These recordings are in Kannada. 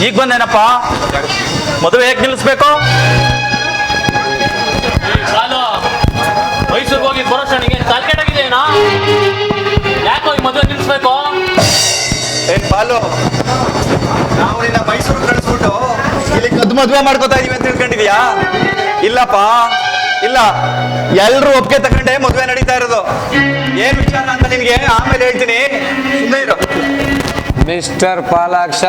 ಈಗ ಬಂದೇನಪ್ಪ. ಮದುವೆ ಹೇಗೆ ನಿಲ್ಲಿಸ್ಬೇಕು? ಮೈಸೂರಿಗೆ ಹೋಗಿ ಬರೋಷ್ಟನಿಗೆ ತಲೆಕೆಟ್ಟಾಗಿದೆಯೇನಾ? ಯಾಕೋ ಈ ಮದುವೆ ನಿಲ್ಲಿಸ್ಬೇಕು? ಏನ್ ಬಾಲು, ನಾವು ನಿನ್ನ ಮೈಸೂರು ಕಳಿಸ್ಬಿಟ್ಟು ಇಲ್ಲಿ ಕದ್ದು ಮದುವೆ ಮಾಡ್ಕೋತಾ ಇದೀವಿ ಅಂತ ತಿಳ್ಕೊಂಡಿದ್ಯಾ? ಇಲ್ಲಪ್ಪ, ಇಲ್ಲ, ಎಲ್ರು ಒಪ್ಪಿಗೆ ತಗೊಂಡೆ ಮದುವೆ ನಡೀತಾ ಇರೋದು. ಏನ್ ವಿಚಾರ ಅಂತ ನಿನ್ಗೆ ಆಮೇಲೆ ಹೇಳ್ತೀನಿ, ಸುಮ್ಮನೆ ಇರು. Mister Palaksha,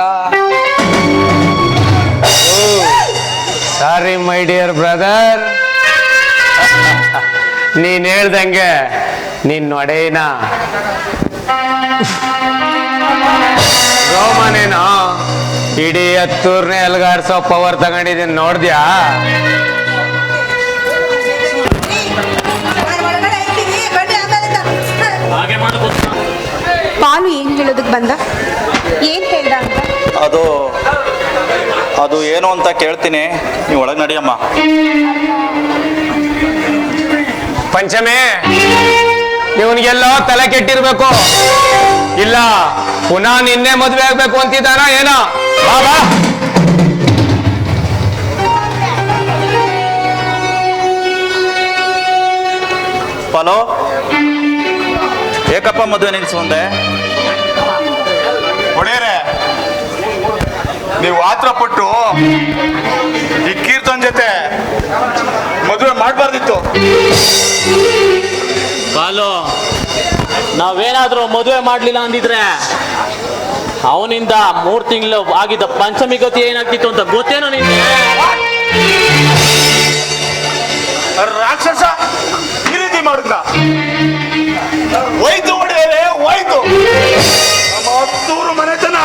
sorry my dear brother, ನೀನ್ ಹೇಳ್ದಂಗೆ ನಿನ್ನ ಒಡೆಯನ ರೋಮನೇನೋ ಇಡೀ ಹತ್ತೂರ್ನೇ ಅಲ್ಗಾಡ್ಸೋ ಪವರ್ ತಗೊಂಡಿದ್ದೀನಿ, ನೋಡ್ದ್ಯಾ? ಪಾಲು ಏನ್ ಹೇಳೋದಕ್ ಬಂದ? ಏನ್ ಹೇಳ್ದ ಅಂತ? ಅದು ಏನು ಅಂತ ಕೇಳ್ತೀನಿ, ನೀವು ಒಳಗೆ ನಡಿಯಮ್ಮ. ಪಂಚಮಿ, ಇವನಿಗೆಲ್ಲ ತಲೆ ಕೆಟ್ಟಿರ್ಬೇಕು, ಇಲ್ಲ ಪುನಃ ನಿನ್ನೆ ಮದುವೆ ಆಗ್ಬೇಕು ಅಂತಿದ್ದಾನ ಏನೋ. ಬಾ. ಪಾಲೋ, ಏಕಪ್ಪ ಮದುವೆ ನಿಲ್ಸುವಂದೆ? ಒಡೆಯರೆ, ನೀವು ಆತ್ರ ಪಟ್ಟು ಈ ಕೀರ್ತನ್ ಜೊತೆ ಮದುವೆ ಮಾಡಬಾರ್ದಿತ್ತು. ಬಾಲು, ನಾವೇನಾದ್ರೂ ಮದುವೆ ಮಾಡ್ಲಿಲ್ಲ ಅಂದಿದ್ರೆ ಅವನಿಂದ 3 ತಿಂಗಳು ಆಗಿದ್ದ ಪಂಚಮಿ ಗತಿ ಏನಾಗ್ತಿತ್ತು ಅಂತ ಗೊತ್ತೇನೋ ನಿನ್ಗೆ? ರಾಕ್ಷಸ ಈ ರೀತಿ ಮಾಡಿದ್ನ? ಹೋಯ್ತು ಒಡೆಯರೆ, ಹೋಯ್ತು ನಮ್ಮ ಹತ್ತೂರು ಮನೆತನ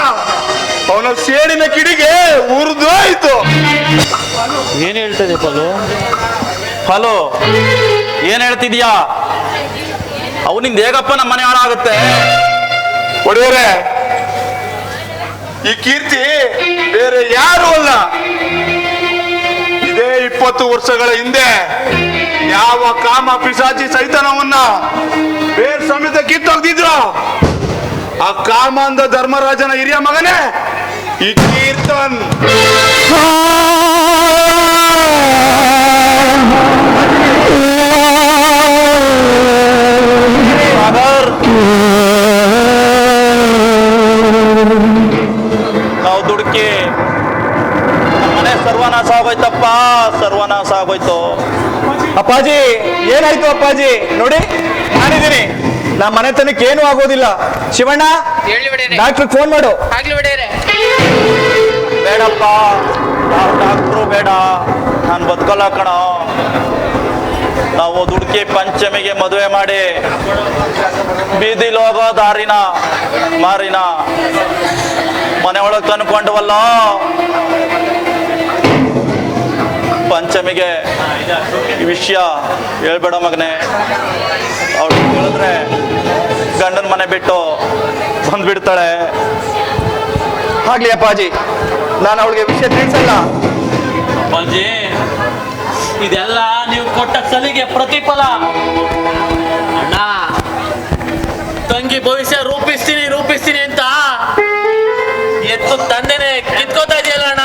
ಅವನ ಸೇಡಿನ ಕಿಡಿಗೆ ಉರಿದೋಯ್ತು. ಏನ್ ಹೇಳ್ತದೆ ಪಾಲು? ಪಾಲು, ಏನ್ ಹೇಳ್ತಿದ್ಯಾ? ಅವನಿಂದ ಹೇಗಪ್ಪ ನಮ್ಮ ಮನೆ ಹಾಳಾಗುತ್ತೆ? ಒಡೆಯರೆ, ಈ ಕೀರ್ತಿ ಬೇರೆ ಯಾರು ಅಲ್ಲ, ಇದೇ 20 ವರ್ಷಗಳ ಹಿಂದೆ ಯಾವ ಕಾಮ ಪಿಶಾಚಿ ಸೈತನವನ್ನ ಬೇರೆ ಸಮೇತ ಕಿತ್ತೋಗ್ತಿದ್ರು, ಆ ಕಾಮಾಂಧ ಧರ್ಮರಾಜನ ಹಿರಿಯ ಮಗನೇ ಈ ಕೀರ್ತನ್. ನಾವು ದುಡುಕಿ ಮನೆ ಸರ್ವನಾಶ ಆಗೋಯ್ತಪ್ಪ, ಸರ್ವನಾಶ ಆಗೋಯ್ತು. ಅಪ್ಪಾಜಿ, ಏನಾಯ್ತು ಅಪ್ಪಾಜಿ? ನೋಡಿ, ನಾನಿದ್ದೀನಿ, ನಮ್ಮ ಮನೆತನಕ್ಕೆ ಏನು ಆಗೋದಿಲ್ಲ. ಶಿವಣ್ಣ, ಡಾಕ್ಟ್ರಿಗೆ ಫೋನ್ ಮಾಡು. ಬೇಡಪ್ಪ, ನಾವು ಡಾಕ್ಟ್ರು ಬೇಡ, ನಾನು ಬದುಕಲ್ಲ ಕಣ. ನಾವು ದುಡುಕಿ ಪಂಚಮಿಗೆ ಮದುವೆ ಮಾಡಿ ಬೀದಿಲಿ ಹೋಗೋ ದಾರಿನ ಮಾರಿನ ಮನೆ ಒಳಗೆ ತಂದ್ಕೊಂಡವಲ್ಲ. ಪಂಚಮಿಗೆ ಈ ವಿಷಯ ಹೇಳ್ಬೇಡ ಮಗನೇ, ಅವಳು ಹೇಳಿದ್ರೆ ಗಂಡನ ಮನೆ ಬಿಟ್ಟು ಬಂದ್ಬಿಡ್ತಾಳೆ. ಆಗ್ಲಿ ಅಪ್ಪಾಜಿ, ನಾನು ಅವಳಿಗೆ ವಿಷಯ ತಿಳಿಸಲ್ಲ. ಅಪ್ಪಾಜಿ, ಇದೆಲ್ಲ ನೀವು ಕೊಟ್ಟ ಸಲಿಗೆ ಪ್ರತಿಫಲ. ಅಣ್ಣ, ತಂಗಿ ಭವಿಷ್ಯ ರೂಪಿಸ್ತೀನಿ ಅಂತ ಎತ್ತು ತಂದೆನೆ ಕಿತ್ಕೋತಾ ಇದೆಯಲ್ಲ ಅಣ್ಣ.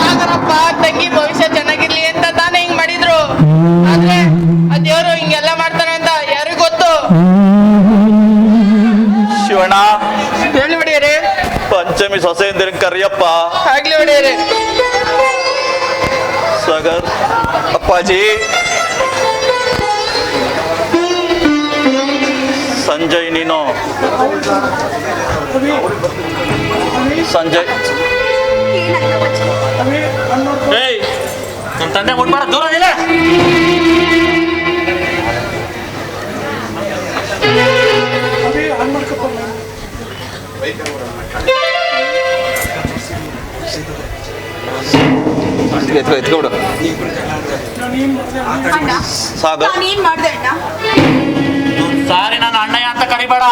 ಸಾಗರಪ್ಪ, ತಂಗಿ ಭವಿಷ್ಯ ಚೆನ್ನಾಗಿರ್ಲಿ ಅಂತ ತಾನೇ ಹಿಂಗ್ ಮಾಡಿದ್ರು. ಆದ್ರೆ ಆ ದೇವ್ರು ಹಿಂಗೆಲ್ಲ ಮಾಡ್ತಾನೆ ಅಂತ ಯಾರಿಗೂ ಗೊತ್ತು? ಶಿವಣ್ಣ, ಹೇಳಿ ಹೊಡೆಯರೆ. ಪಂಚಮಿ ಸೊಸೆಯಂದಿರ ಕರಿಯಪ್ಪ. ಆಗ್ಲಿ ಹೊಡೆಯರೆ. ಸಾಗರ್, ಅಪ್ಪಾಜಿ, ಸಂಜಯ್, ನೀನು ಸಂಜಯ್, ಏಯ್, ನಮ್ಮ ತಂದೆ ಮುಟ್ಮಾಡ ದೂರ ಇಲ್ಲ. ಎತ್ಕೊಬಿಡು. ಸಾಗರ್, ನಾನೇನ್ ಮಾಡ್ದೆ ಅಣ್ಣ? ಸಾರಿ, ನಾನು ಅಣ್ಣಯ್ಯ ಅಂತ ಕರಿಬೇಡ.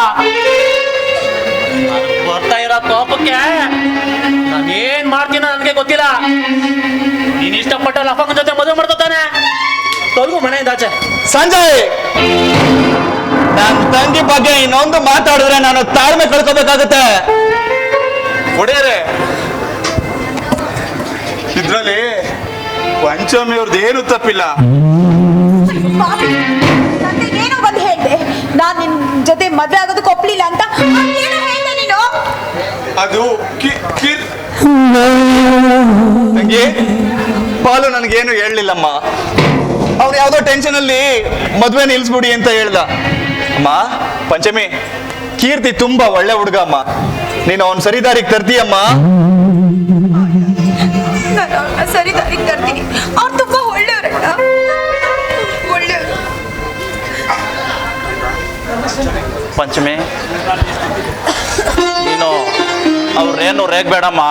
ಬರ್ತಾ ಇರೋ ಕೋಪಕ್ಕೆ ನಾನೇನ್ ಮಾಡ್ತೀನೋ ನನಗೆ ಗೊತ್ತಿಲ್ಲ. ನೀನ್ ಇಷ್ಟಪಟ್ಟ ಲಫಂಗನ ಜೊತೆ ಮದುವೆ ಮಾಡ್ತಾನೆ, ತೊಲಗು ಮನೆಯಿಂದ ಆಚೆ. ಸಂಜಯ್, ನನ್ನ ತಂಗಿ ಬಗ್ಗೆ ಇನ್ನೊಂದು ಮಾತಾಡಿದ್ರೆ ನಾನು ತಾಳ್ಮೆ ಕಳ್ಕೋಬೇಕಾಗುತ್ತೆ. ಒಡೆಯರೆ, ಇದ್ರಲ್ಲಿ ಪಂಚಮಿ ಅವ್ರದ್ದು ಏನು ತಪ್ಪಿಲ್ಲ. ಏನೋ ಬಂದು ಹೇಳ್ದೆ, ನಾನ್ ನಿನ್ ಜೊತೆ ಮದ್ವೆ ಆಗೋದಕ್ಕೆ ಒಪ್ಲಿಲ್ಲ ಅಂತ ಏನೋ ಹೇಳ್ದೆ ನೀನು. ಅದು ತಂಗಿ, ಪಾಲು ನನಗೇನು ಹೇಳಲಿಲ್ಲಮ್ಮ. ಅವ್ರು ಯಾವುದೋ ಟೆನ್ಷನ್ ಅಲ್ಲಿ ಮದ್ವೆ ನಿಲ್ಸ್ಬಿಡಿ ಅಂತ ಹೇಳ್ದ. ಅಮ್ಮ ಪಂಚಮಿ, ಕೀರ್ತಿ ತುಂಬಾ ಒಳ್ಳೆ ಹುಡುಗ ಅಮ್ಮ, ನೀನು ಅವ್ನ ಸರಿ ದಾರಿಗೆ ತರ್ತೀಯಮ್ಮ. ನಾನು ಅವ್ರನ್ನ ಸರಿ ದಾರಿಗೆ ತರ್ತೀನಿ. ಅವ್ರು ತುಂಬಾ ಒಳ್ಳೆಯವ್ರಣ್ಣ, ಒಳ್ಳೆಯವರು. ಪಂಚಮಿ, ನೀನು ಅವ್ರೇನು ರೇಗ್ಬೇಡಮ್ಮ.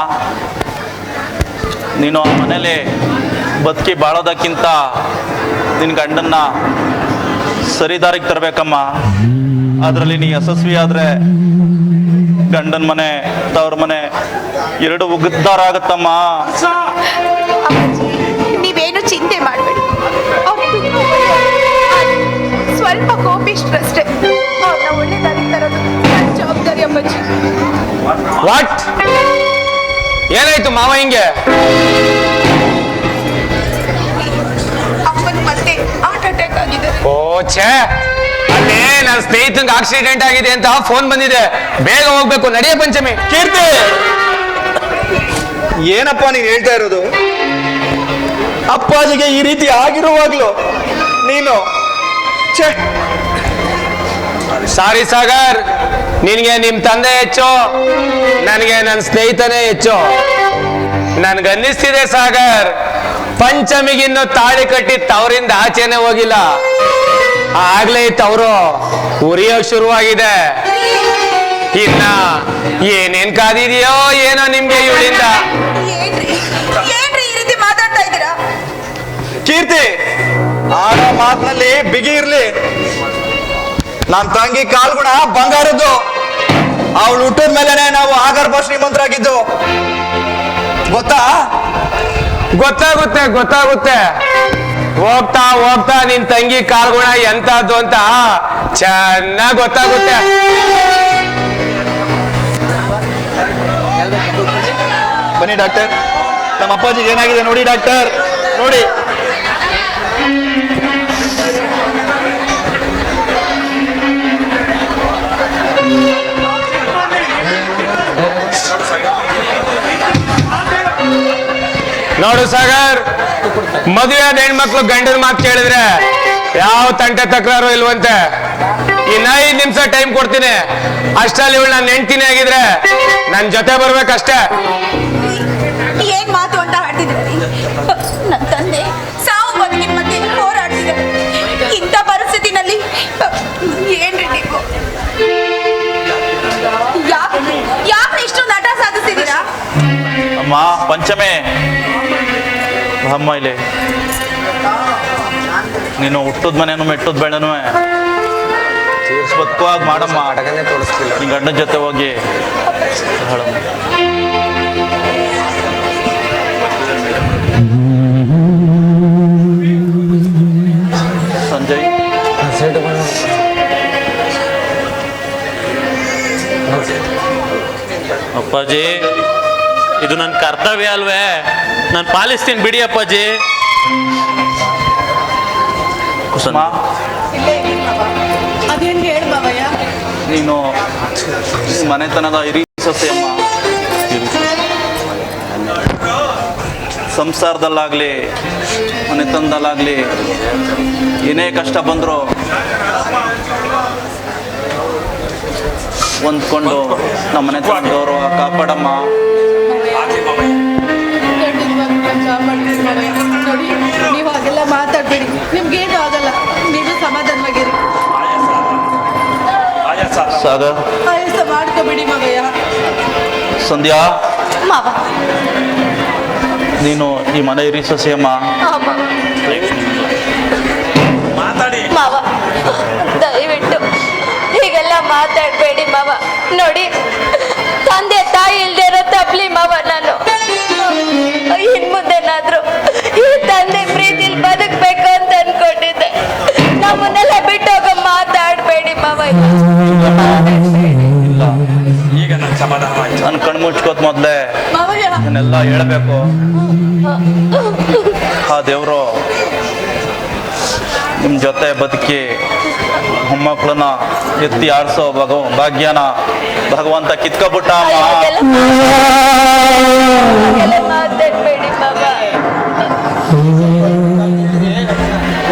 ನೀನು ಆ ಮನೇಲಿ ಬದುಕಿ ಬಾಳೋದಕ್ಕಿಂತ ನಿನ್ನ ಗಂಡನ್ನ ಸರಿದಾರಿಗೆ ತರಬೇಕಮ್ಮ. ಅದರಲ್ಲಿ ನೀ ಯಶಸ್ವಿ ಆದ್ರೆ ಗಂಡನ ಮನೆ ತವ್ರ ಮನೆ ಎರಡು ಉಗ್ದಾರ ಆಗತ್ತಮ್ಮ. ನೀವೇನು ಚಿಂತೆ ಮಾಡಬೇಡಿ, ಅವ್ರು ತುಂಬಾ ಒಳ್ಳೆಯವರು. ಸ್ವಲ್ಪ ಕೋಪಿಷ್ಟ್ರಷ್ಟೇ. ಅವ್ರನ್ನ ಒಳ್ಳೆ ದಾರಿಗೆ ತರೋದು ನನ್ನ ಜವಾಬ್ದಾರಿ ಅಪ್ಪಾಜಿ. ವಾಟ್? ಏನಾಯ್ತು ಮಾವ ಹಿಂಗೆ? ಅಪ್ಪನ ಮತ್ತೆ ಹಾರ್ಟ್ ಅಟ್ಯಾಕ್ ಆಗಿದೆ. ಓ ಛೇ, ಅಲ್ಲೇ ನನ್ನ ಸ್ನೇಹಿತಂಗೆ ಆಕ್ಸಿಡೆಂಟ್ ಆಗಿದೆ ಅಂತ ಫೋನ್ ಬಂದಿದೆ, ಬೇಗ ಹೋಗ್ಬೇಕು. ನಡೆಯ ಪಂಚಮಿ. ಕೀರ್ತಿ, ಏನಪ್ಪ ನೀನ್ ಹೇಳ್ತಾ ಇರೋದು? ಅಪ್ಪಾಜಿಗೆ ಈ ರೀತಿ ಆಗಿರುವಾಗ್ಲೂ ನೀನು ಛೇ. ಸಾರಿ ಸಾಗರ್, ನಿನಗೆ ನಿಮ್ ತಂದೆ ಹೆಚ್ಚು, ನನಗೆ ನನ್ನ ಸ್ನೇಹಿತನೇ ಹೆಚ್ಚು. ನನ್ಗನ್ನಿಸ್ತಿದೆ ಸಾಗರ್, ಪಂಚಮಿಗಿನ್ನು ತಾಳಿ ಕಟ್ಟಿ ತವರಿಂದ ಆಚೆನೆ ಹೋಗಿಲ್ಲ, ಆಗ್ಲೇ ತವರು ಉರಿಯೋಕ್ ಶುರುವಾಗಿದೆ. ಇನ್ನ ಏನೇನ್ ಕಾದಿದೆಯೋ ಏನೋ ನಿಮ್ಗೆ ಇವಳಿಂದ. ಏನ್ರಿ ಏನ್ರಿ ಈ ರೀತಿ ಮಾತಾಡ್ತಾ ಇದ್ದೀರಾ? ಕೀರ್ತಿ, ಆಡೋ ಮಾತಿನಲ್ಲಿ ಬಿಗಿ ಇರ್ಲಿ. ನನ್ನ ತಂಗಿ ಕಾಲ್ಗುಣ ಬಂಗಾರದ್ದು. ಅವಳು ಹುಟ್ಟಿದ ಮೇಲೆನೆ ನಾವು ಆಗರ್ಭ ಶ್ರೀಮಂತರಾಗಿದ್ದು, ಗೊತ್ತಾ? ಗೊತ್ತಾಗುತ್ತೆ ಗೊತ್ತಾಗುತ್ತೆ. ಹೋಗ್ತಾ ಹೋಗ್ತಾ ನಿನ್ ತಂಗಿ ಕಾಲ್ಗುಣ ಎಂತದ್ದು ಅಂತ ಚೆನ್ನಾಗ್ ಗೊತ್ತಾಗುತ್ತೆ. ಬನ್ನಿ ಡಾಕ್ಟರ್, ನಮ್ಮ ಅಪ್ಪಾಜಿಗೆ ಏನಾಗಿದೆ ನೋಡಿ ಡಾಕ್ಟರ್, ನೋಡಿ. ನೋಡು ಸಾಗರ್, ಮದುವೆ ಆದ ಹೆಣ್ಮಕ್ಳು ಗಂಡನ ಮಾತು ಕೇಳಿದ್ರೆ ಯಾವ ತಂಟೆ ತಕರಾರು ಇಲ್ವಂತೆ. ಇನ್ನ 5 ನಿಮಿಷ ಟೈಮ್ ಕೊಡ್ತೀನಿ, ಅಷ್ಟರಲ್ಲಿ ಇವಳು ನನ್ನ ಹೆಂಡ್ತಿನೇ ಆಗಿದ್ರೆ ನನ್ ಜೊತೆ ಬರ್ಬೇಕಷ್ಟೇ. ಏನ್ ಮಾತು ಅಂತ ಆಡ್ತಿದ್ರಿ? ನನ್ನ ತಂದೆ ಸಾವು ಬದುಕಿನ ಮಧ್ಯೆ ಹೋರಾಡ್ತಿದ್ದಾರೆ. ಇಂಥ ಪರಿಸ್ಥಿತಿನಲ್ಲಿ ಏನ್ರಿ ನೀವು? ಯಾಕೆ ಇಷ್ಟು ನಟ ಸಾಧಿಸಿದ್ದೀರಾ? ಅಮ್ಮ ಪಂಚಮಿ, ಅಮ್ಮ ಇಲ್ಲಿ ನೀನು ಹುಟ್ಟದ ಮನೇನು ಮೆಟ್ಟದ ಬೇಡನೂ ಬದುಕುವಾಗ ಮಾಡಮ್ಮ. ನಿನ್ ಗಂಡನ ಜೊತೆ ಹೋಗಿ ಹೇಳಮ್ಮ. ಸಂಜಯ್, ಅಪ್ಪಾಜಿ ಇದು ನನ್ನ ಕರ್ತವ್ಯ ಅಲ್ವೇ? ನಾನು ಪಾಲಿಸ್ತೀನಿ ಬಿಡಿ ಅಪ್ಪಾಜಿ. ಅದೇನ್ ಹೇಳ ಮಾವಯ್ಯ? ನೀನು ಮನೆತನದ ಹಿರಿ ಸೊಸೆಯಮ್ಮ. ಸಂಸಾರದಲ್ಲಾಗ್ಲಿ ಮನೆತನದಲ್ಲಾಗ್ಲಿ ಏನೇ ಕಷ್ಟ ಬಂದರೂ ಹೊಂದ್ಕೊಂಡು ನಮ್ಮ ಮನೆತನ ಗೌರವ ಕಾಪಾಡಮ್ಮ. ನೋಡಿ, ನೀವು ಹಾಗೆಲ್ಲ ಮಾತಾಡ್ಬೇಡಿ, ನಿಮ್ಗೇನು ಆಗಲ್ಲ, ನೀವು ಸಮಾಧಾನವಾಗಿರಿ. ಸಾಗರ್, ಆಯಾಸ ಮಾಡ್ಕೋಬೇಡಿ ಮಾವಯ್ಯ. ಸಂಧ್ಯಾ, ಮಾವ, ನೀನು ಈ ಮನೆ ಹಿರಿ ಸೊಸೆಯಮ್ಮ. ಮಾವ, ದಯವಿಟ್ಟು ಹೀಗೆಲ್ಲ ಮಾತಾಡಬೇಡಿ ಮಾವ. ನೋಡಿ, ತಂದೆ ತಾಯಿ ಇಲ್ದೇ ಇರೋ ತಪ್ಲಿ ಮಾವ ನಾನು. ಇನ್ ಮುಂದೆನಾದ್ರೂ ಈ ತಂದೆ ಪ್ರೀತಿಲಿ ಬದುಕ್ಬೇಕು ಅಂತ ಅನ್ಕೊಂಡಿದ್ದೆ. ನಮ್ಮನ್ನೆಲ್ಲ ಬಿಟ್ಟೋಗ ಮಾತಾಡಬೇಡಿ ಮಾವ. ಎಲ್ಲ ಹೇಳ್ಬೇಕು. ಆ ದೇವರು ನಿಮ್ಮ ಜೊತೆ ಬದುಕಿ ಮೊಮ್ಮಕ್ಕಳನ್ನ ಎತ್ತಿ ಆಡಿಸೋ ಭಾಗ್ಯನ ಭಗವಂತ ಕಿತ್ಕೊಬಿಟ್ಟ ಅಮ್ಮ. ಎಲ್ಲ ಮಾತಾಡ್ಬೇಡಿ ಮಾವ.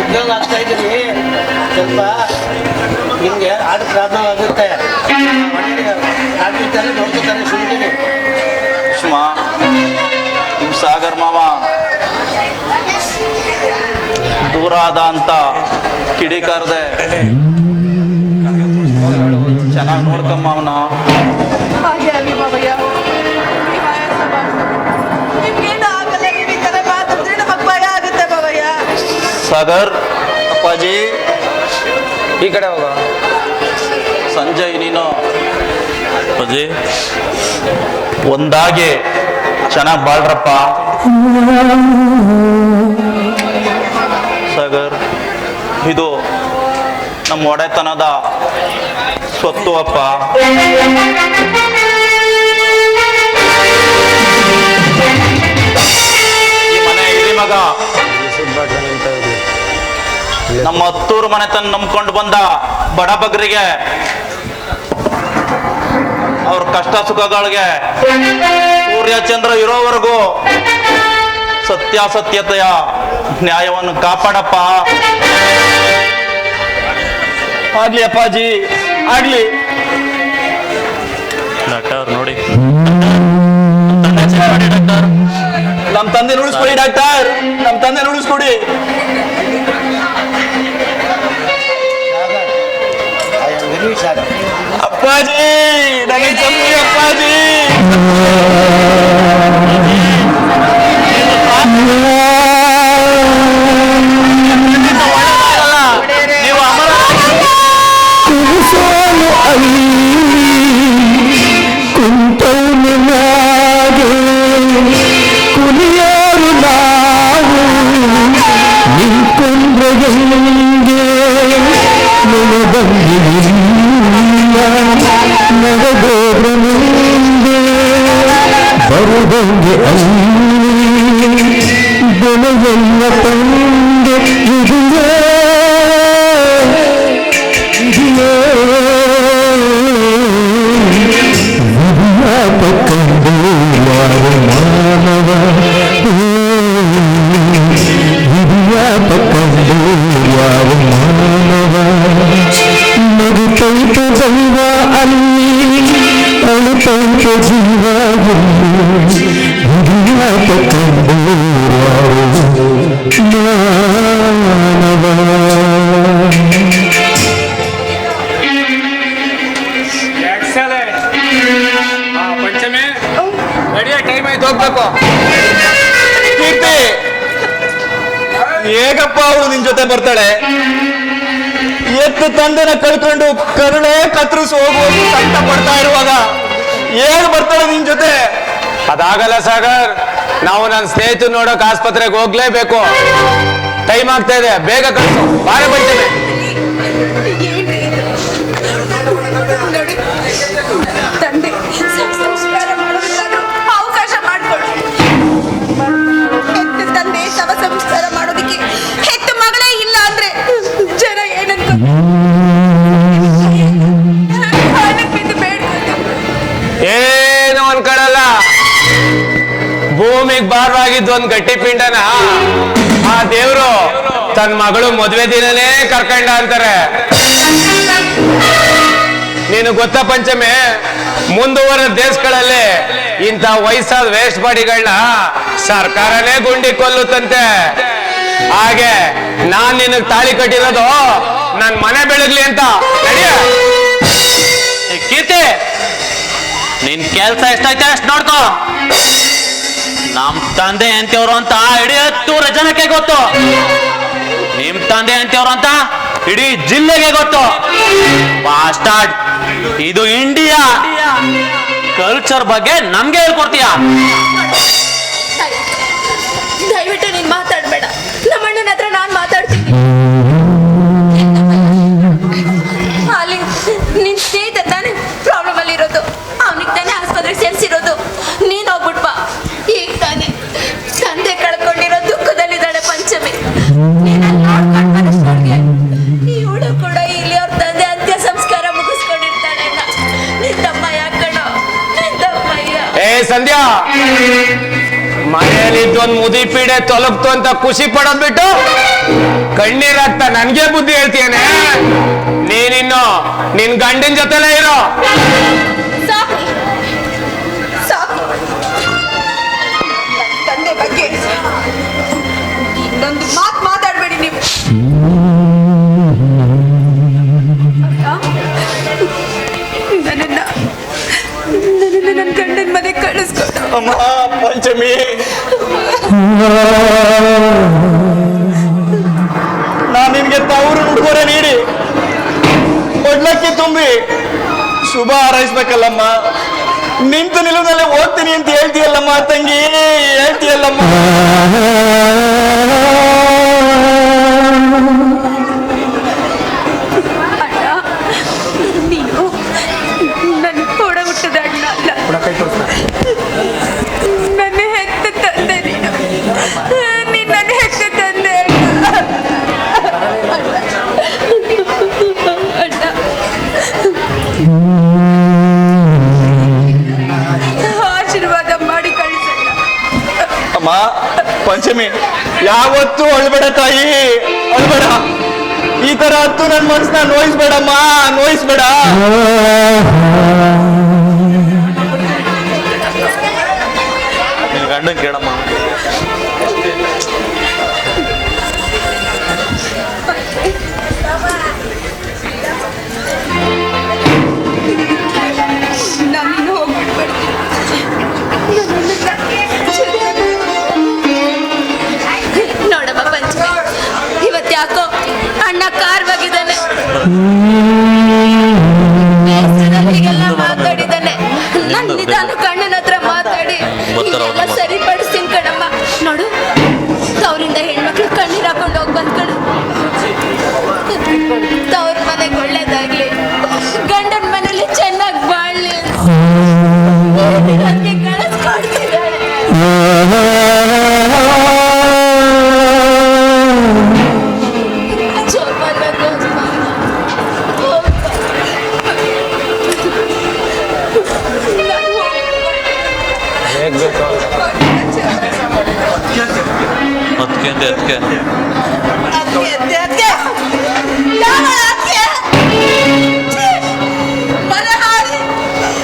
ಉದ್ಯೋಗ ಆಗ್ತಾ ಇದ್ದೀನಿ, ಸ್ವಲ್ಪ ನಿಮಗೆ ಆಟ ಪ್ರಾಬ್ಲಮ್ ಆಗುತ್ತೆ. ಆಗಿರ್ತಾರೆ ನೋಡ್ಕೊತಾರೆ ಸುಮ್ಮನೆ. ಸುಷ್ಮಾ, ನಿಮ್ಮ ಸಾಗರ್ ಮಾವ ದೂರ ಆದ ಅಂತ ಕಿಡಿಕಾರ್ದೆ ಚೆನ್ನಾಗಿ ನೋಡ್ಕಮ್ಮ ಅವನ. ಹಾಗೆ ಅಲ್ಲಿ ಮಾವಯ್ಯ, ನೀವು ಆಯಾಸ ಮಾಡ್ಕೊಂಡು ನಿಮ್ಗೇನು ಆಗಲ್ಲ. ನೀವು ಈ ಥರ ಮಾತಾಡಿದ್ರೆ ನಮಗೆ ಭಯ ಆಗುತ್ತೆ ಮಾವಯ್ಯ. ಸಾಗರ್ ಅಪ್ಪಾಜಿ ಈ ಕಡೆ ಹೋಗ. ಸಂಜಯ್ ನೀನು ಅಪ್ಪಾಜಿ ಒಂದಾಗಿ ಚೆನ್ನಾಗಿ ಬಾಳ್ರಪ್ಪ. ಸಾಗರ್, ಇದು ನಮ್ಮ ಒಡೆತನದ ಸ್ವತ್ತು ಅಪ್ಪ. ಈ ಮನೆ ಹಿರಿ ಮಗ ನಮ್ಮ ಹತ್ತೂರು ಮನೆತನ ನಂಬ್ಕೊಂಡು ಬಂದ ಬಡಬಗ್ರಿಗೆ ಅವ್ರ ಕಷ್ಟ ಸುಖಗಳಿಗೆ ಸೂರ್ಯ ಚಂದ್ರ ಇರೋವರೆಗೂ ಸತ್ಯಾಸತ್ಯತೆಯ ನ್ಯಾಯವನ್ನು ಕಾಪಾಡಪ್ಪ. ಆಗ್ಲಿ ಅಪ್ಪಾಜಿ, ಆಗ್ಲಿ. ಡಾಕ್ಟರ್ ನೋಡಿ, ನಮ್ಮ ತಂದೆ ಉಳಿಸ್ಕೊಡಿ ಡಾಕ್ಟರ್, ನಮ್ಮ ತಂದೆ ಉಳಿಸ್ಕೊಡಿ. Very sir. ಅಪ್ಪಾಜಿ ನನಗೆ ಚಂದ್ರಿ ಅಪ್ಪಾಜಿ. ನೀವು ಅಮರ ಕುಂತೌನು ನಾಗೆ ಕುಲಿಯಾರು ನಾವು ನಿಂಕೊಂಡ್ರೆ ಹೆಂಗೆ ನಡೆದೋದ್ರ ಮುಂದೆ ಬರುವಂಗೆ ಅಲ್ಲಿ ಬೆಳೆಯಲ್ಲ ತಂದೆ ಇದೆಯೇ ಇದೆಯೇ ವಿದ್ಯಾಪಕಂದು ಯಾರು ಮಾನವ ವಿದ್ಯಾಪಕಂದು ಯಾರು ಮಾನವ ನಗುತ್ತೈತ ದೈವ ಅಲ್ಲಿ ಅಳುತ್ತೈತ ಜೀವ ಇಲ್ಲಿ ವಿದ್ಯಾಪಕಂದು ಯಾರು ಮಾನವ. ಪಂಚಮಿ ನಡಿಯ ಟೈಮ್ ಆಯ್ತು, ಹೋಗ್ಬೇಕು. ಕೀರ್ತಿ, ಹೇಗಪ್ಪ ಅವಳು ನಿನ್ ಜೊತೆ ಬರ್ತಾಳೆ? ಎತ್ತು ತಂದೆನ ಕಳ್ಕೊಂಡು ಕರುಣೆ ಕತ್ತರಿಸಿ ಹೋಗುವುದು ಕಷ್ಟ ಪಡ್ತಾ ಇರುವಾಗ ಹೇಗೆ ಬರ್ತಾಳೆ ನಿನ್ ಜೊತೆ? ಅದಾಗಲ್ಲ ಸಾಗರ್, ನಾವು ನನ್ನ ಸ್ನೇಹಿತರು ನೋಡಕ್ ಆಸ್ಪತ್ರೆಗೆ ಹೋಗ್ಲೇಬೇಕು. ಟೈಮ್ ಆಗ್ತಾ ಇದೆ, ಬೇಗ ಕಳಿಸು. ಬಾರೆ ಪಂಚಮಿ. ನೋಡಿ, ತಂದೆ ಸಂಸ್ಕಾರ ಮಾಡೋದಕ್ಕಾದ್ರೂ ಅವಕಾಶ ಮಾಡಿಕೊಡಿ. ಹೆತ್ತ ತಂದೆ ಶವ ಸಂಸ್ಕಾರ ಮಾಡೋದಕ್ಕೆ ಹೆತ್ತ ಮಗಳೇ ಇಲ್ಲ ಅಂದ್ರೆ ಜನ ಏನಂತ ಏನು ಅನ್ಕೊಳಲ್ಲ. ಭೂಮಿಗೆ ಭಾರವಾಗಿದ್ದು ಒಂದ್ ಗಟ್ಟಿ ಪಿಂಡನ ಆ ದೇವ್ರು ತನ್ನ ಮಗಳು ಮದುವೆ ದಿನನೇ ಕರ್ಕೊಂಡ ಅಂತಾರೆ. ನೀನು ಗೊತ್ತಾ ಪಂಚಮಿ, ಮುಂದುವರೆದ ದೇಶಗಳಲ್ಲಿ ಇಂಥ ವಯಸ್ಸಾದ ವೇಸ್ಟ್ ಬಾಡಿಗಳನ್ನ ಸರ್ಕಾರನೇ ಗುಂಡಿ ಕೊಲ್ಲುತ್ತಂತೆ. ಹಾಗೆ ನಾನ್ ನಿನಗ್ ತಾಳಿ ಕಟ್ಟಿರೋದು ನನ್ ಮನೆ ಬೆಳಗ್ಲಿ ಅಂತ. ನಡಿಯ ಕೀರ್ತಿ, ನಿನ್ ಕೆಲ್ಸ ಎಷ್ಟೈತೆ ಅಷ್ಟು ನೋಡ್ಕೋ. ನಮ್ ತಂದೆ ಎಂತವ್ರು ಅಂತ ಇಡೀ 10 ಜನಕ್ಕೆ ಗೊತ್ತು. ನಿಮ್ ತಂದೆ ಎಂತವ್ರು ಅಂತ ಇಡೀ ಜಿಲ್ಲೆಗೆ ಗೊತ್ತು. ಬಾಸ್ಟಾರ್ಡ್, ಇದು ಇಂಡಿಯಾ. ಕಲ್ಚರ್ ಬಗ್ಗೆ ನಮ್ಗೆ ಹೇಳ್ಕೊಡ್ತೀಯ? ದಯವಿಟ್ಟು ನೀನ್ ಮಾತಾಡ್ಬೇಡ. ನಮ್ಮ ಅಣ್ಣನ ಹತ್ರ ನಾನ್ ಮಾತಾಡ್ತೀನಿ. ಅಲ್ಲಿ ನಿನ್ ಸ್ನೇಹಿತ ತಾನೇ ಪ್ರಾಬ್ಲಮ್ ಅಲ್ಲಿ ಇರೋದು, ಅವನಿಗೆ ತಾನೇ ಆಸ್ಪತ್ರೆಗೆ ಸೇರಿಸಿರೋದು. ನೀನ್ ಹೋಗ್ಬಿಟ್ ಬಾ. ಈಗ ಮನೆಯಲ್ಲಿ ಇದ್ದೊಂದು ಮುದಿ ಪೀಡೆ ತೊಲಗ್ತು ಅಂತ ಖುಷಿ ಪಡೋದ್ ಬಿಟ್ಟು ಕಣ್ಣೀರಾಗ್ತಾ ನನ್ಗೆ ಬುದ್ಧಿ ಹೇಳ್ತೀಯನೆ. ನೀನಿನ್ನು ನಿನ್ ಗಂಡಿನ ಜೊತೆಲೇ ಇರೋ. ಸಾಕು ಸಾಕು. ನನ್ ತಂದೆ ಬಗ್ಗೆ ಇನ್ನೊಂದು ಮಾತು ಮಾತಾಡ್ಬೇಡಿ ನೀವು. ನನ್ನನ್ನ ನನ್ನ ಗಂಡನ ಮನೆ ಕಳಿಸ್ಕೊಡು. ಅಮ್ಮ ಪಂಚಮಿ, ನಾನು ನಿನ್ಗೆ ತವರು ಉಡುಗೊರೆ ನೀಡಿ ಒಡ್ಲಕ್ಕಿ ತುಂಬಿ ಶುಭ ಹಾರೈಸ್ಬೇಕಲ್ಲಮ್ಮ. ನಿಂತು ನಿಲ್ಲುದಲ್ಲೇ ಹೋಗ್ತೀನಿ ಅಂತ ಹೇಳ್ತೀಯಲ್ಲಮ್ಮ ತಂಗಿ, ಹೇಳ್ತೀಯಲ್ಲಮ್ಮ. ಅಣ್ಣ, ನೀನು ನನ್ನ ಕೊಡ ಹುಟ್ಟದ ಅಣ್ಣ ಅಲ್ಲ, ನನ್ನ ಹೆತ್ತ ತಂದೆ. ನೀನು ನನ್ನ ಹೆತ್ತ ತಂದೆ ಅಣ್ಣ. ಆಶೀರ್ವಾದ ಮಾಡಿ ಕಳಿಸಣ್ಣ. ಅಮ್ಮ ಪಂಚಮಿ, ಯಾವತ್ತೂ ಅಳ್ಬೇಡ ತಾಯಿ, ಅಳ್ಬೇಡ. ಈ ತರ ಹತ್ತು ನನ್ನ ಮನಸ್ಸನ್ನ ನೋಯಿಸ್ಬೇಡಮ್ಮ, ನೋಯಿಸ್ಬೇಡ. ಗಂಡನ್ ಕೇಳಮ್ಮ. ನಾನು ಹೋಗ್ಬಿಡ್ಬೇಡಿ. ನೋಡಮ್ಮ ಪಂಚಮಿ, ಇವತ್ತು ಯಾಕೋ ಅಣ್ಣ ಕಾರ್ವಾಗಿದ್ದಾನೆ, ಹೀಗೆಲ್ಲ ಮಾತಾಡಿದ್ದಾನೆ. ನನ್ನ ನಿಧಾನ ಕಣ್ಣನ ಹತ್ರ ಮಾತಾಡಿ ಎಲ್ಲ ಸರಿಪಡಿಸ್ತೀನಿ ಕಣಮ್ಮ. ನೋಡು, ತವರಿಂದ ಹೆಣ್ಮಕ್ಳು ಕಣ್ಣೀರ್ ಹಾಕೊಂಡು ಹೋಗಿ ಬಂದ್ಕಳು. ತವ್ರ ಮನೆಗೆ ಒಳ್ಳೇದಾಗ್ಲಿ, ಗಂಡನ ಮನೇಲಿ ಚೆನ್ನಾಗಿ ಬಾಳ್ಲಿ ನನಗೆ ಕಳಿಸ್ಕೊಡ್ತಿದ್ದಾಳೆ.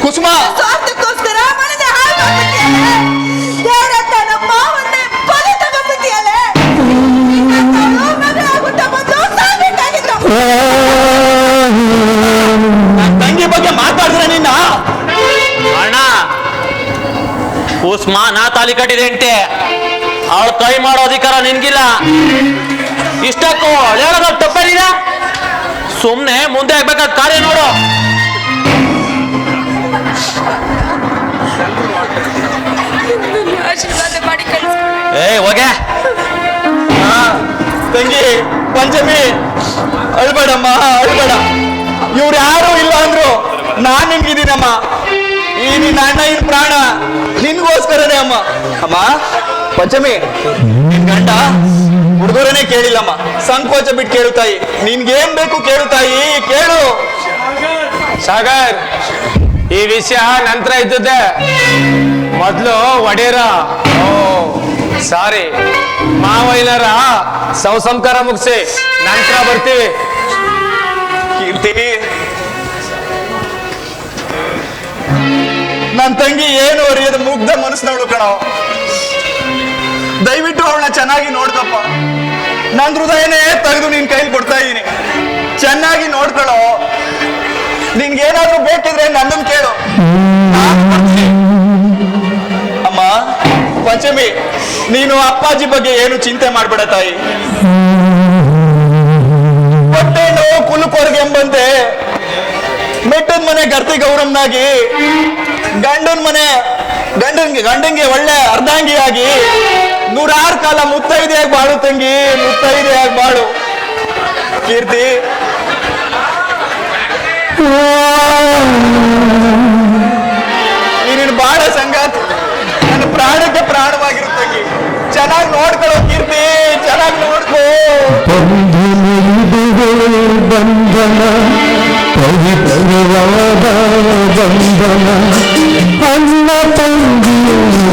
ಕುಸುಮ, ಸ್ವಾರ್ಥಕ್ಕೋಸ್ಕರ ಮನೆಯ ಹಾಳು ಮಾಡ್ಬಿಟ್ಟಿಯಲ್ಲ. ಯಾರತ್ತ ನಮ್ಮ ಮಾವನ್ನೇ ಬಲಿ ತಗೊಂಡ್ಬಿಟ್ಟಿಯಲ್ಲ. ಮದುವೆ ಆಗುತ್ತಾ ಬಂದು ಸಾಯ್ಬೇಕಾಗಿತ್ತು. ನನ್ ತಂಗಿ ಬಗ್ಗೆ ಮಾತಾಡಿದ್ರೆ ನಿನ್ನ ಅಣ್ಣ, ಉಸ್ಮಾ ನಾ ತಾಲಿ ಕಟ್ಟಿದೆ ಅಂತೆ, ಅವಳು ಕೈ ಮಾಡೋ ಅಧಿಕಾರ ನಿನ್ಗಿಲ್ಲ. ಇಷ್ಟಕ್ಕೂ ಹೇಳೋದು ತಪ್ಪೇನಿಲ್ಲ. ಸುಮ್ನೆ ಮುಂದೆ ಆಗ್ಬೇಕಾದ ಕಾರ್ಯ ನೋಡು. ಆಶೀರ್ವಾದ ಮಾಡಿ ಕಳಿಸ್ಕೊಡಿ. ಹೋಗೆ ತಂಗಿ ಪಂಚಮಿ, ಅಳ್ಬೇಡಮ್ಮ, ಅಳ್ಬೇಡ. ಇವ್ರು ಯಾರು ಇಲ್ಲ ಅಂದ್ರು ನಾನ್ ನಿನ್ಗಿದ್ದೀನಮ್ಮ. ಈ ನಿನ್ನ ಅಣ್ಣ ಇನ್ ಪ್ರಾಣ ನಿನ್ಗೋಸ್ಕರನೇ ಅಮ್ಮ. ಅಮ್ಮ ಪಂಚಮಿ, ನಿನ್ ಗಂಡ ಹುಡುಗರನೇ ಕೇಳಿಲ್ಲಮ್ಮ, ಸಂಕೋಚ ಬಿಟ್ಟು ಕೇಳು ತಾಯಿ. ನಿನ್ಗೇನ್ ಬೇಕು ಕೇಳು ತಾಯಿ, ಕೇಳು. ಸಾಗರ್, ಈ ವಿಷಯ ನಂತರ ಇದ್ದದ್ದೆ, ಮೊದ್ಲು ಒಡೆಯರ ಸಾರಿ ಮಾವಯ್ಯನರ ಸಂಸ್ಕಾರ ಮುಗಿಸಿ ನಂತರ ಬರ್ತೀವಿ. ಕೀರ್ತಿ, ನನ್ ತಂಗಿ ಏನು ಅರಿಯದ ಮುಗ್ಧ ಮನಸ್ಸಿನವಳು ಕಣೋ. ದಯವಿಟ್ಟು ಅವಳನ್ನ ಚೆನ್ನಾಗಿ ನೋಡ್ಕಪ್ಪ. ನನ್ ಹೃದಯನೇ ತೆಗೆದು ನಿನ್ ಕೈಲಿ ಕೊಡ್ತಾ ಇದೀನಿ, ಚೆನ್ನಾಗಿ ನೋಡ್ಕೊಳ್ಳೋ. ನಿನ್ಗೇನಾದ್ರೂ ಬೇಕಿದ್ರೆ ನನ್ನನ್ನು ಕೇಳು, ನಾನ್ ಕೊಡ್ತೀನಿ. ಅಮ್ಮ ಪಂಚಮಿ, ನೀನು ಅಪ್ಪಾಜಿ ಬಗ್ಗೆ ಏನು ಚಿಂತೆ ಮಾಡ್ಬೇಡ ತಾಯಿ. ಹೊಟ್ಟೆ ನೋವು ಕುಲುಕೋರ್ಗೆ ಎಂಬಂತೆ ಮೆಟ್ಟದ ಮನೆ ಗರ್ತಿ ಗೌರಮ್ನಾಗಿ, ಗಂಡಂಗೆ ಒಳ್ಳೆ ಅರ್ಧಾಂಗಿಯಾಗಿ 106 ಕಾಲ ಮುತ್ತೈದೆಯಾಗಿ ಬಾಳು ತಂಗಿ, ಮುತ್ತೈದೆಯಾಗಿ ಬಾಳು. ಕೀರ್ತಿ, ನೀನು ಬಾಳ ಸಂಗಾತಿ, ನನ್ನ ಪ್ರಾಣಕ್ಕೆ ಪ್ರಾಣವಾಗಿರು ತಂಗಿ. ಚೆನ್ನಾಗಿ ನೋಡ್ಕೊಳ್ಳೋ ಕೀರ್ತಿ, ಚೆನ್ನಾಗಿ ನೋಡ್ಕೋ. ಬಂಧನ ಪವಿತ್ರವಾದ ಬಂಧನ ಅಣ್ಣ ತಂಗಿಯ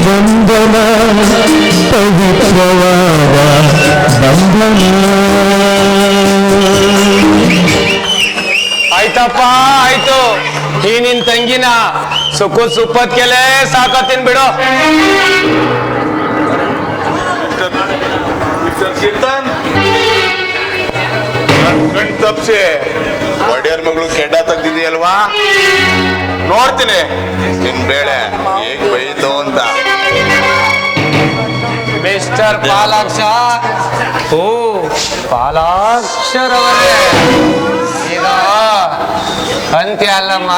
ಆಯ್ತಪ್ಪ ಆಯ್ತು. ಈ ನಿನ್ ತಂಗಿನ ಸುಪ್ಪತ್ ಕೆಲೆ ಸಾಕತ್ತೀನಿ ಬಿಡು. ಮಿಸ್ಟರ್ ಕೀರ್ತನ್, ಕಣ್ ತಪ್ಸಿ ಒಡೆಯರ್ ಮಗಳು ಕೆಡ್ಡ ತೆಗ್ದಿದೆಯಲ್ವಾ, ನೋಡ್ತೀನಿ ನಿನ್ ಬೇಳೆ ಹೇಗ್ ಬೈತು ಅಂತ. ಮಿಸ್ಟರ್ ಪಾಲಾಕ್ಷ, ಓ ಪಾಲಾಕ್ಷರವರೇ, ಈಗ ಅಂತ್ಯ ಅಲ್ಲಮ್ಮ,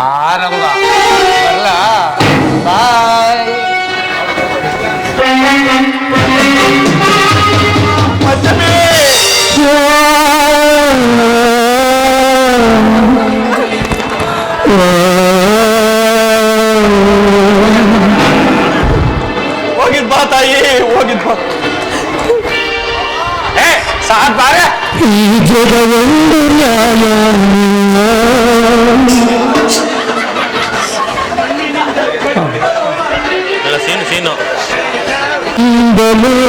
ಆರಂಭ. ಅಲ್ಲ, ಬಾಯ್. ಹೋಗಿದ್ ಬಾ ತಾಯಿ, ಹೋಗಿದ್ ಬಾ. ಏ ಸಾಕ್ ಬಾರೆ. ಈ ಜಗವೊಂದು ನ್ಯಾಯ ಸೀನು ಬಂದದು